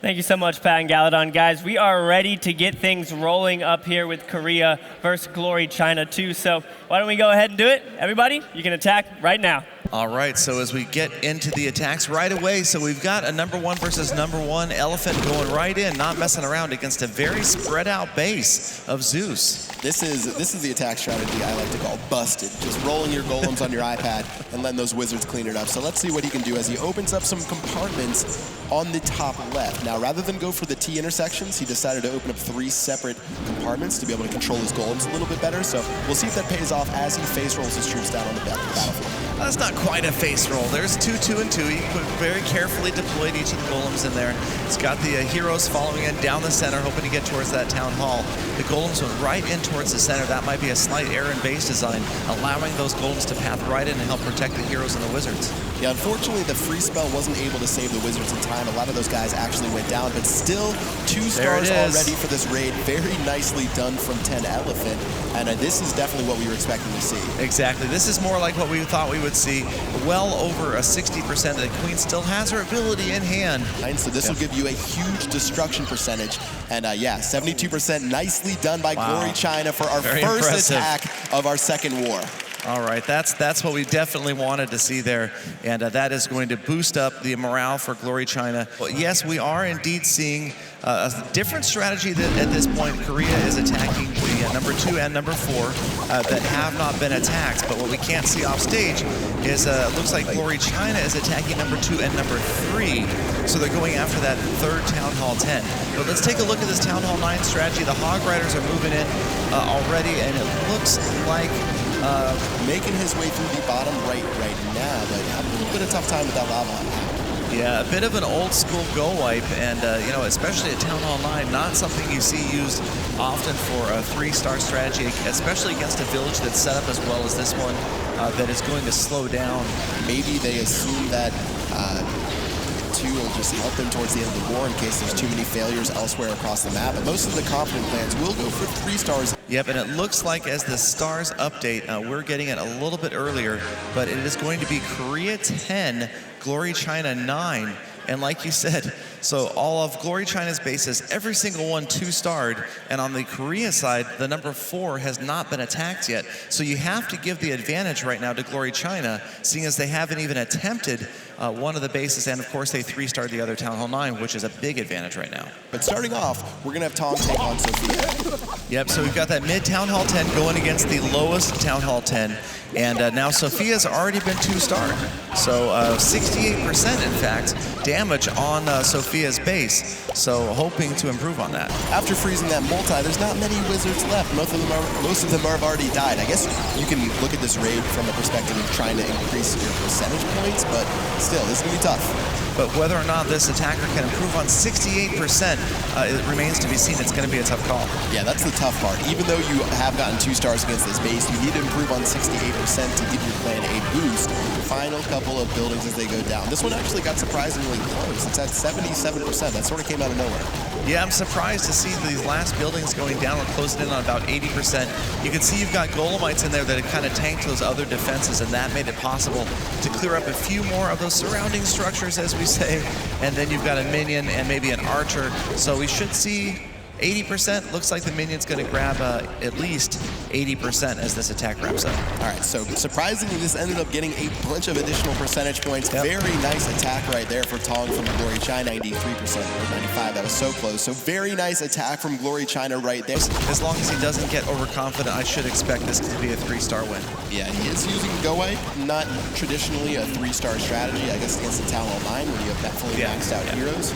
Thank you so much, Pat and Galadon. Guys, we are ready to get things rolling up here with Korea versus Glory China 2. So why don't we go ahead and do it? Everybody, you can attack right now. All right, so as we get into the attacks right away, so we've got a #1 versus #1 Elephant going right in, not messing around against a very spread out base of Zeus. This is the attack strategy I like to call busted. Just rolling your golems on your iPad and letting those wizards clean it up. So let's see what he can do as he opens up some compartments on the top left. Now, rather than go for the T intersections, he decided to open up 3 separate compartments to be able to control his golems a little bit better. So we'll see if that pays off as he face rolls his troops down on the battlefield. That's not quite a face roll. There's 2, 2, and 2. He very carefully deployed each of the golems in there. He's got the heroes following in down the center, hoping to get towards that town hall. The golems went right in towards the center. That might be a slight error in base design, allowing those golems to path right in and help protect the heroes and the wizards. Yeah, unfortunately, the free spell wasn't able to save the wizards in time. A lot of those guys actually went down, but still 2 stars already for this raid. Very nicely done from 10 Elephant, and this is definitely what we were expecting to see. Exactly. This is more like what we thought we would see. Well over a 60%. The Queen still has her ability in hand. So this will give you a huge destruction percentage. And yeah, 72%. Nicely done by Glory China for our first attack of our second war. All right, that's what we definitely wanted to see there, and that is going to boost up the morale for Glory China. Well, yes, we are indeed seeing a different strategy that at this point Korea is attacking the #2 and #4 that have not been attacked, but what we can't see off stage is it looks like Glory China is attacking #2 and #3, so they're going after that 3rd Town Hall 10. But let's take a look at this Town Hall 9 strategy. The Hog Riders are moving in already, and it looks like making his way through the bottom right now, but having a little bit of tough time with that lava. Yeah, a bit of an old school go wipe, and you know, especially at Town Hall 9, not something you see used often for a 3-star strategy, especially against a village that's set up as well as this one that is going to slow down. Maybe they assume that 2 will just help them towards the end of the war in case there's too many failures elsewhere across the map. But most of the confident plans will go for 3 stars. Yep, and it looks like as the stars update, we're getting it a little bit earlier, but it is going to be Korea 10, Glory China 9. And like you said, so all of Glory China's bases, every single one 2-starred, and on the Korea side, the #4 has not been attacked yet. So you have to give the advantage right now to Glory China, seeing as they haven't even attempted one of the bases, and of course they 3-starred the other Town Hall 9, which is a big advantage right now. But starting off, we're gonna have Tom take on Sophia. Yep, so we've got that mid Town Hall 10 going against the lowest Town Hall 10, and now Sophia's already been 2-starred. So 68%, in fact, damage on Sophia's base. So hoping to improve on that. After freezing that multi, there's not many wizards left. Most of them have already died. I guess you can look at this raid from a perspective of trying to increase your percentage points, but still, this is gonna be tough. But whether or not this attacker can improve on 68%, it remains to be seen. It's going to be a tough call. Yeah, that's the tough part. Even though you have gotten 2 stars against this base, you need to improve on 68% to give your plan a boost. Final couple of buildings as they go down. This one actually got surprisingly close. It's at 77%. That sort of came out of nowhere. Yeah, I'm surprised to see these last buildings going down. We're closing in on about 80%. You can see you've got Golemites in there that have kind of tanked those other defenses, and that made it possible to clear up a few more of those surrounding structures, as we say. And then you've got a minion and maybe an archer. So we should see 80%. Looks like the minion's going to grab at least 80% as this attack wraps up. All right, so surprisingly, this ended up getting a bunch of additional percentage points. Yep. Very nice attack right there for Tong from Glory China, 93% or 95. That was so close. So very nice attack from Glory China right there. As long as he doesn't get overconfident, I should expect this to be a 3-star win. Yeah, he is using Go Wipe, not traditionally a 3-star strategy, I guess, against the Town Hall 9 where you have that fully maxed out heroes.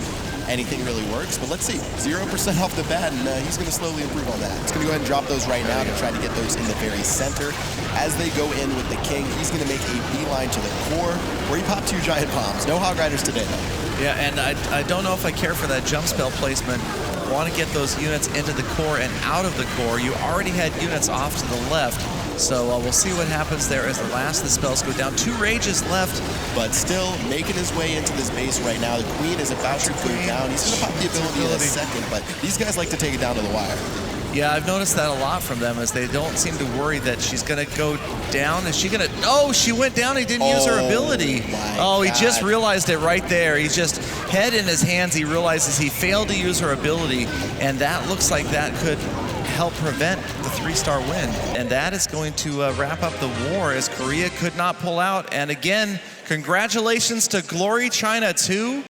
Anything really works, but let's see, 0% off the bat, and he's going to slowly improve on that. He's going to go ahead and drop those right now to try to get those in the very center. As they go in with the king, he's going to make a beeline to the core, where he popped 2 giant bombs. No Hog Riders today, though. Yeah, and I don't know if I care for that jump spell placement. Want to get those units into the core and out of the core. You already had units off to the left, so we'll see what happens there as the last of the spells go down. 2 rages left, but still making his way into this base right now. The Queen is about to go down. He's going to pop the ability in a second, but these guys like to take it down to the wire. Yeah, I've noticed that a lot from them, as they don't seem to worry that she's going to go down. Is she going to? Oh, she went down. He didn't use her ability. Oh, he just realized it right there. He's just head in his hands. He realizes he failed to use her ability, and that looks like that could help prevent the 3-star win. And that is going to wrap up the war, as Korea could not pull out. And again, congratulations to Glory China 2.